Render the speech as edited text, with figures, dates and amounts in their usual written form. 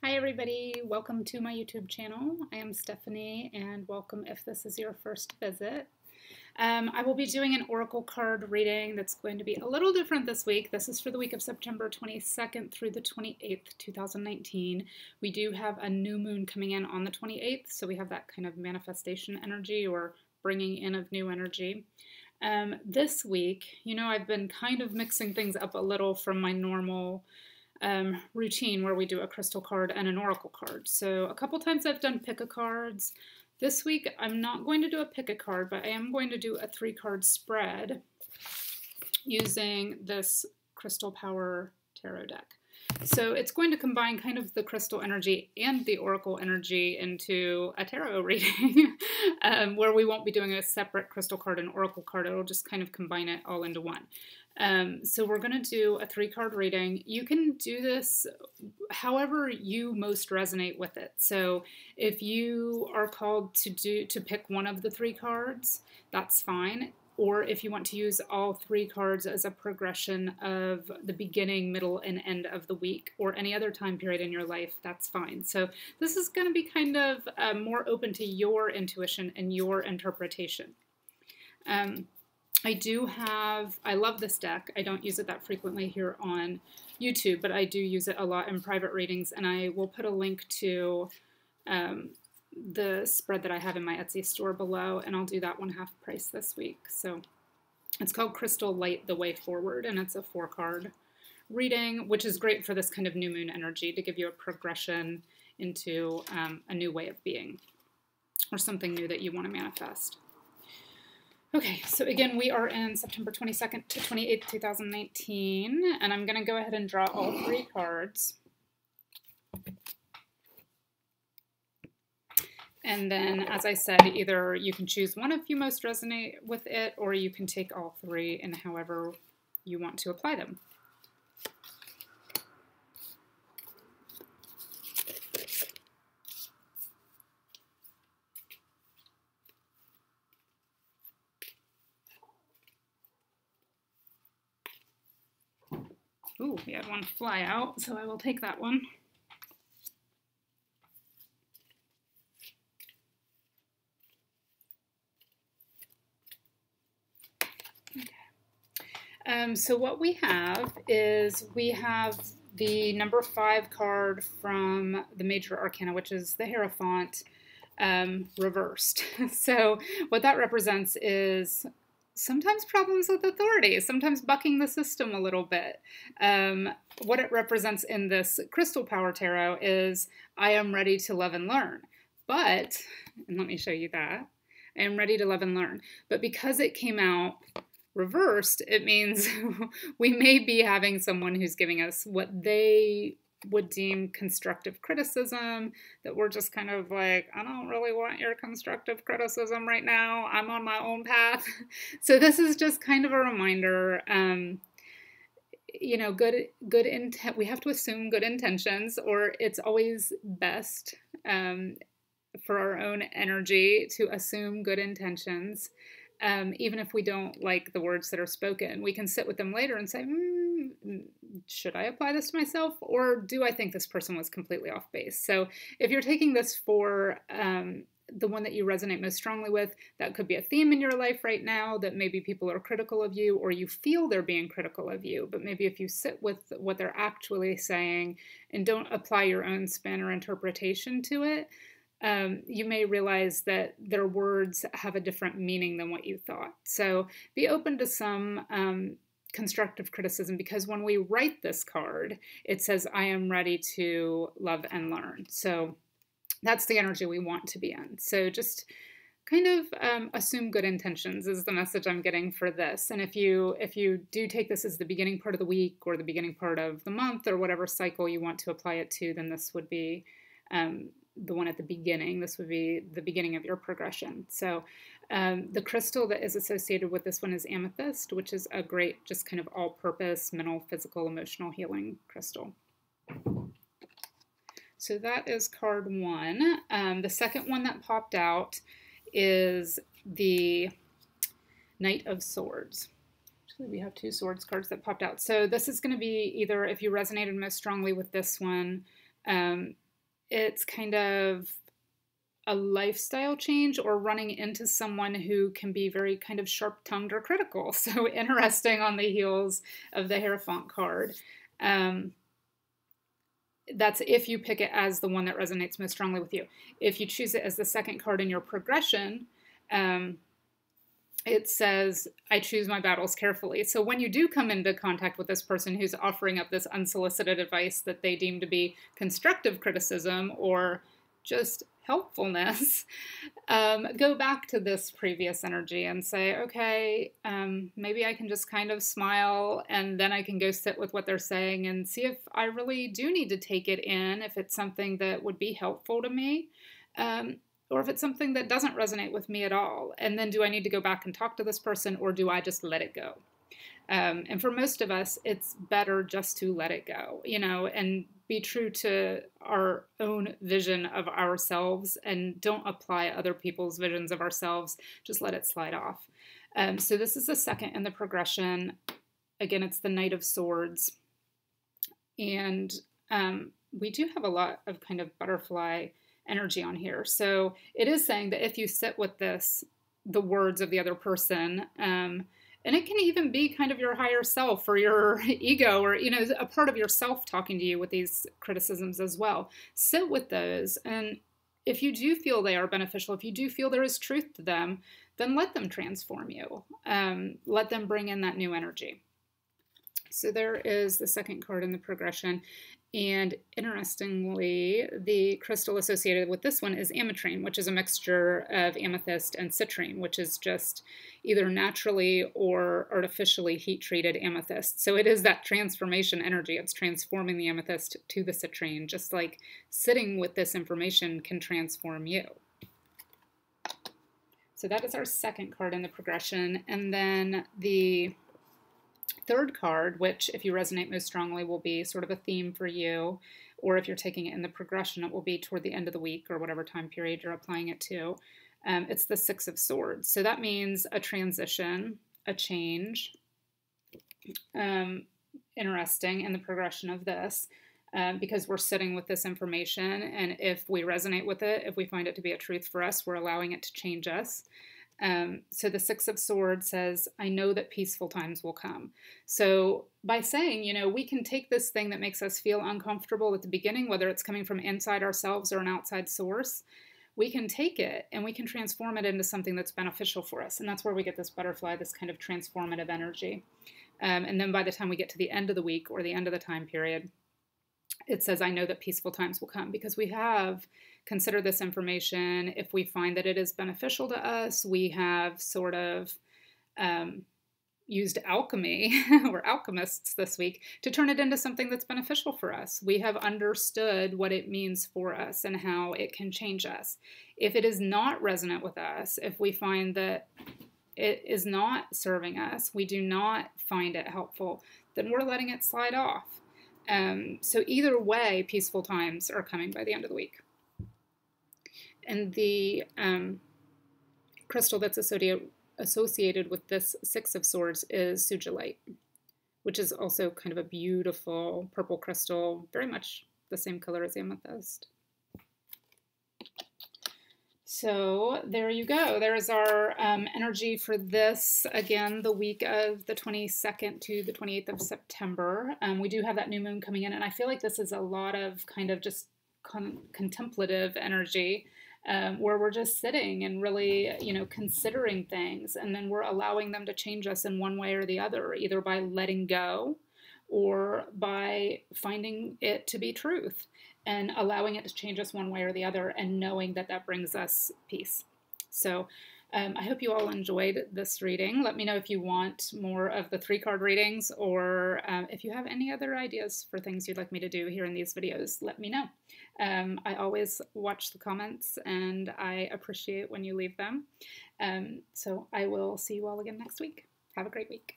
Hi everybody, welcome to my YouTube channel. I am Stephanie and welcome if this is your first visit. I will be doing an oracle card reading that's going to be a little different this week. This is for the week of September 22nd through the 28th, 2019. We do have a new moon coming in on the 28th, so we have that kind of manifestation energy or bringing in of new energy. This week, I've been kind of mixing things up a little from my normal routine where we do a crystal card and an oracle card. So a couple times I've done pick-a-cards. This week I'm not going to do a pick-a-card, but I am going to do a 3-card spread using this Crystal Power Tarot deck. So it's going to combine kind of the crystal energy and the oracle energy into a tarot reading where we won't be doing a separate crystal card and oracle card. It'll just kind of combine it all into one. So we're going to do a 3-card reading. You can do this however you most resonate with it. So if you are called to pick one of the 3 cards, that's fine. Or if you want to use all 3 cards as a progression of the beginning, middle, and end of the week, or any other time period in your life, that's fine. So this is going to be kind of more open to your intuition and your interpretation. I love this deck. I don't use it that frequently here on YouTube, but I do use it a lot in private readings, and I will put a link to the spread that I have in my Etsy store below, and I'll do that one half price this week. So it's called Crystal Light the Way Forward, and it's a 4-card reading, which is great for this kind of new moon energy to give you a progression into a new way of being or something new that you want to manifest. Okay, so again, we are in September 22nd to 28th, 2019, and I'm going to go ahead and draw all 3 cards. And then, as I said, either you can choose one if you most resonate with it, or you can take all 3 and however you want to apply them. Ooh, we had one fly out, so I will take that one. So what we have is we have the number 5 card from the Major Arcana, which is the Hierophant, reversed. So what that represents is sometimes problems with authority, sometimes bucking the system a little bit. What it represents in this Crystal Power Tarot is I am ready to love and learn. But, and let me show you that, I am ready to love and learn. But because it came out reversed, it means we may be having someone who's giving us what they would deem constructive criticism, that we're just kind of like, I don't really want your constructive criticism right now. I'm on my own path. So this is just kind of a reminder, good intent. We have to assume good intentions, or it's always best for our own energy to assume good intentions. Even if we don't like the words that are spoken, we can sit with them later and say, should I apply this to myself? Or do I think this person was completely off base? So if you're taking this for the one that you resonate most strongly with, that could be a theme in your life right now, that maybe people are critical of you, or you feel they're being critical of you. But maybe if you sit with what they're actually saying and don't apply your own spin or interpretation to it, you may realize that their words have a different meaning than what you thought. So be open to some constructive criticism, because when we write this card, it says, I am ready to love and learn. So that's the energy we want to be in. So just kind of assume good intentions is the message I'm getting for this. And if you do take this as the beginning part of the week or the beginning part of the month or whatever cycle you want to apply it to, then this would be the one at the beginning. This would be the beginning of your progression. So the crystal that is associated with this one is amethyst, which is a great, just kind of all-purpose mental, physical, emotional healing crystal. So that is card 1. The second one that popped out is the Knight of Swords. Actually, we have 2 swords cards that popped out. So this is going to be either, if you resonated most strongly with this one, it's kind of a lifestyle change or running into someone who can be very kind of sharp-tongued or critical. So interesting on the heels of the Hierophant card. That's if you pick it as the one that resonates most strongly with you. If you choose it as the second card in your progression, it says, I choose my battles carefully. So when you do come into contact with this person who's offering up this unsolicited advice that they deem to be constructive criticism or just helpfulness, go back to this previous energy and say, okay, maybe I can just kind of smile, and then I can go sit with what they're saying and see if I really do need to take it in, if it's something that would be helpful to me, or if it's something that doesn't resonate with me at all. And then do I need to go back and talk to this person, or do I just let it go? And for most of us, it's better just to let it go, and be true to our own vision of ourselves and don't apply other people's visions of ourselves. Just let it slide off. So this is the second in the progression. Again, it's the Knight of Swords. And we do have a lot of kind of butterfly energy on here. So it is saying that if you sit with this, the words of the other person, and it can even be kind of your higher self or your ego or, a part of yourself talking to you with these criticisms as well. Sit with those. And if you do feel they are beneficial, if you do feel there is truth to them, then let them transform you. Let them bring in that new energy. So there is the second card in the progression. And interestingly, the crystal associated with this one is ametrine, which is a mixture of amethyst and citrine, which is just either naturally or artificially heat-treated amethyst. So it is that transformation energy. It's transforming the amethyst to the citrine, just like sitting with this information can transform you. So that is our second card in the progression. And then the third card, which if you resonate most strongly will be sort of a theme for you, or if you're taking it in the progression, it will be toward the end of the week or whatever time period you're applying it to. It's the Six of Swords. So that means a transition, a change. Interesting in the progression of this, because we're sitting with this information, and if we resonate with it, if we find it to be a truth for us, we're allowing it to change us. So the Six of Swords says, I know that peaceful times will come. So by saying, we can take this thing that makes us feel uncomfortable at the beginning, whether it's coming from inside ourselves or an outside source, we can take it and we can transform it into something that's beneficial for us. And that's where we get this butterfly, this kind of transformative energy. And then by the time we get to the end of the week or the end of the time period, it says, I know that peaceful times will come, because we have considered this information. If we find that it is beneficial to us, we have sort of used alchemy, we're alchemists this week, to turn it into something that's beneficial for us. We have understood what it means for us and how it can change us. If it is not resonant with us, if we find that it is not serving us, we do not find it helpful, then we're letting it slide off. So either way, peaceful times are coming by the end of the week. And the crystal that's associated with this Six of Swords is sugilite, which is also kind of a beautiful purple crystal, very much the same color as amethyst. So there you go. There is our energy for this, again, the week of the 22nd to the 28th of September. We do have that new moon coming in, and I feel like this is a lot of kind of just contemplative energy, where we're just sitting and really, considering things, and then we're allowing them to change us in one way or the other, either by letting go or by finding it to be truth and allowing it to change us one way or the other, and knowing that that brings us peace. So I hope you all enjoyed this reading. Let me know if you want more of the 3-card readings, or if you have any other ideas for things you'd like me to do here in these videos, let me know. I always watch the comments, and I appreciate when you leave them. So I will see you all again next week. Have a great week.